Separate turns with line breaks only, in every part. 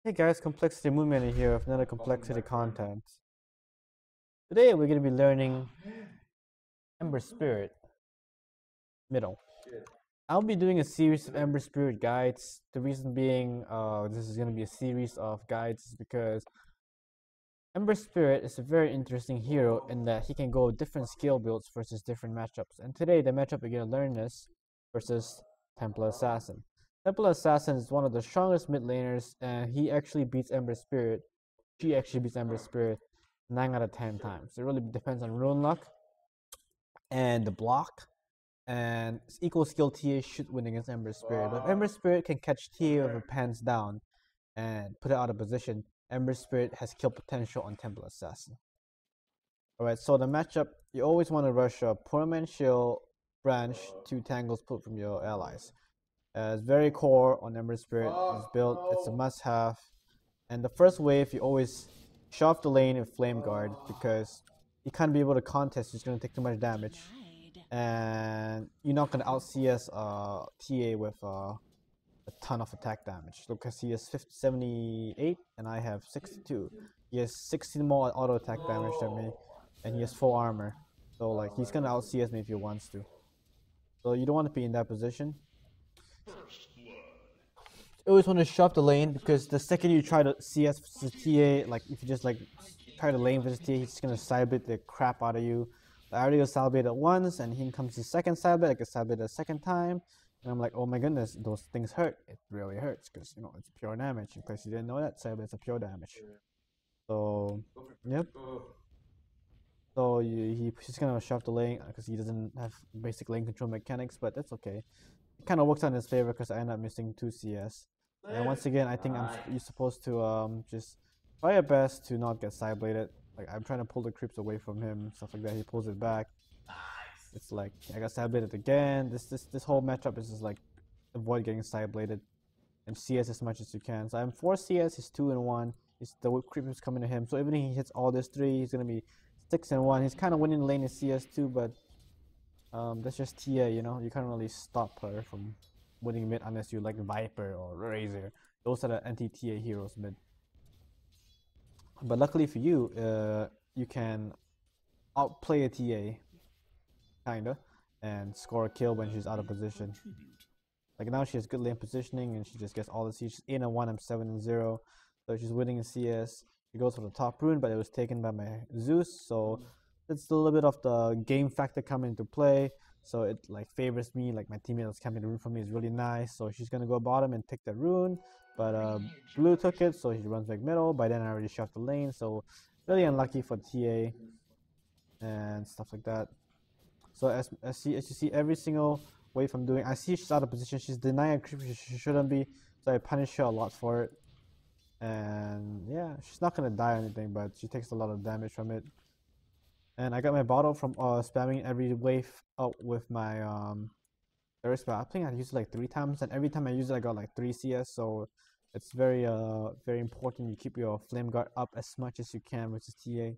Hey guys, Complexity MoonMeander here with another complexity content. Today we're going to be learning Ember Spirit middle. I'll be doing a series of Ember Spirit guides. The reason being this is going to be a series of guides is because Ember Spirit is a very interesting hero in that he can go different skill builds versus different matchups. And today the matchup we're going to learn is versus Templar Assassin. Templar Assassin is one of the strongest mid laners, and he actually beats Ember Spirit. She actually beats Ember Spirit 9 out of 10 times. It really depends on rune luck and the block. And equal skill TA should win against Ember Spirit. But if Ember Spirit can catch TA with her pants down and put it out of position, Ember Spirit has kill potential on Templar Assassin. Alright, so the matchup, you always want to rush a Poor Man Shield, Branch, 2 Tangles pulled from your allies. It's very core on Ember Spirit. It's built, it's a must-have. And the first wave, you always shove the lane in Flame Guard because you can't be able to contest. It's going to take too much damage, and you're not going to out CS TA with a ton of attack damage. Look, he has 78 and I have 62. He has 16 more auto attack damage than me, and he has full armor. So like he's going to out CS me if he wants to. So you don't want to be in that position. You always want to shove the lane because the second you try to CS versus TA, like if you just like try to lane versus TA, he's just gonna sidebait the crap out of you. I already got sidebait at once, and here comes the second sidebait. I get sidebait a second time, and I'm like, oh my goodness, those things hurt. It really hurts because you know it's pure damage. In case you didn't know that, sidebait's a pure damage. So yep. So he's gonna shove the lane because he doesn't have basic lane control mechanics, but that's okay. It kind of works on his favor because I end up missing 2 CS. And once again, I think you're supposed to just try your best to not get sidebladed. Like I'm trying to pull the creeps away from him, stuff like that. He pulls it back. It's like I got sidebladed again. This whole matchup is just like avoid getting sidebladed and CS as much as you can. So I'm 4 CS. He's 2 and 1. The creep is coming to him. So even if he hits all these 3, he's gonna be 6 and 1. He's kind of winning lane in CS too, but that's just TA. You know, you can't really stop her from winning mid unless you like Viper or Razor. Those are the anti-TA heroes mid. But luckily for you, you can outplay a TA, kinda, and score a kill when she's out of position. Like now she has good lane positioning and she just gets all the C. She's 8 and 1, I'm 7 and 0. So she's winning in CS. She goes for the top rune, but it was taken by my Zeus, so that's a little bit of the game factor coming into play. So it like favors me, like my teammate that's camping the rune for me is really nice. So she's gonna go bottom and take the rune, but blue took it, so he runs back middle. By then I already shoved the lane, so really unlucky for TA and stuff like that. So as you see, every single wave I'm doing, I see she's out of position. She's denying a creep she shouldn't be, so I punish her a lot for it. And yeah, she's not gonna die or anything, but she takes a lot of damage from it. And I got my bottle from spamming every wave out with my third spell. I think I used it like 3 times, and every time I use it I got like 3 CS, so it's very important you keep your flame guard up as much as you can versus TA.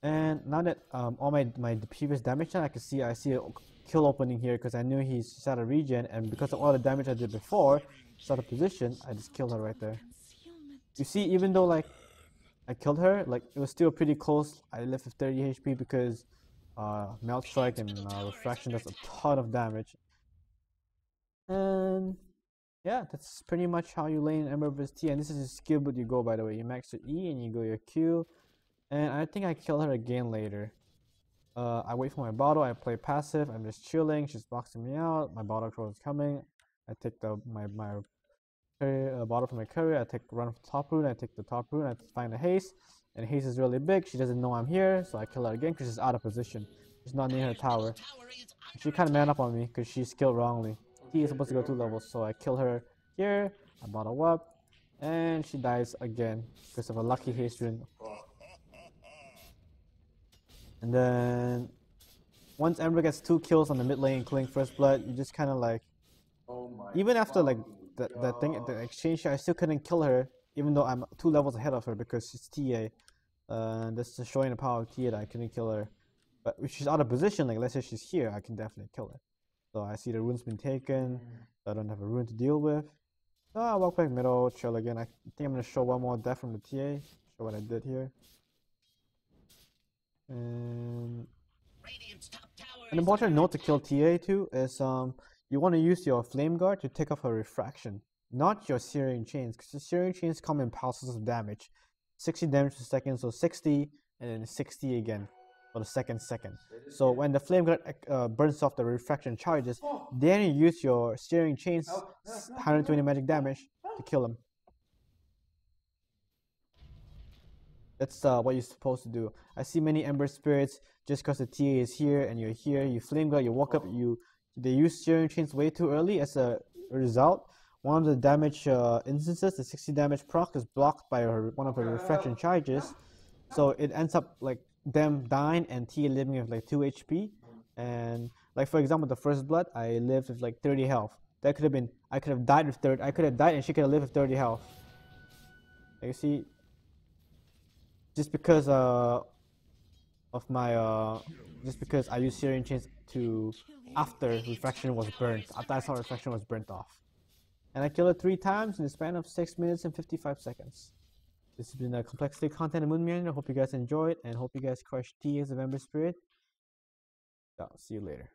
And now that all my previous damage done, I see a kill opening here because I knew he's out of regen, and because of all the damage I did before, he's out of position, I just killed her right there. You see, even though like I killed her, like it was still pretty close. I left with 30 HP because Melt Strike and Refraction does a ton of damage. And yeah, that's pretty much how you lane Ember vs T. And this is a skill build you go, by the way. You max your E and you go your Q. And I think I kill her again later. I wait for my bottle, I play passive, I'm just chilling, she's boxing me out, my bottle crow is coming. I take my bottle from my courier, I take run of the top rune, I take the top rune, I find a haste, and haste is really big, she doesn't know I'm here, so I kill her again because she's out of position. She's not near her tower. She kind of man up on me because she's killed wrongly. He is supposed to go 2 levels, so I kill her here, I bottle up, and she dies again because of a lucky haste rune. And then once Ember gets 2 kills on the mid lane, including first blood, you just kind of like, even after like the exchange, I still couldn't kill her, even though I'm 2 levels ahead of her because she's TA. This is showing the power of TA that I couldn't kill her. But if she's out of position, like let's say she's here, I can definitely kill her. So I see the rune's been taken, so I don't have a rune to deal with. Ah, walk back middle, chill again. I think I'm gonna show one more death from the TA. Show what I did here. And an important note to kill TA too is you want to use your flame guard to take off her refraction, not your searing chains, because the searing chains come in pulses of damage. 60 damage per second, so 60 and then 60 again for the second. So when the flame guard burns off the refraction charges, then you use your searing chains 120 magic damage to kill him. That's what you're supposed to do. I see many Ember Spirits just because the TA is here and you're here, you flame guard, you walk up, they use Searing Chains way too early. As a result, one of the damage instances, the 60 damage proc, is blocked by one of her refraction charges. So it ends up like them dying and TA living with like 2 HP. And like for example, the first blood, I lived with like 30 health. That could have been, I could have died with 30, I could have died and she could have lived with 30 health. Like you see, just because of my just because I used Searing Chains to after refraction was burnt, after I saw refraction was burnt off, and I killed it 3 times in the span of 6 minutes and 55 seconds. This has been a complexity content of MoonMeander. Hope you guys enjoyed and hope you guys crush TAs of Ember Spirit. I'll see you later.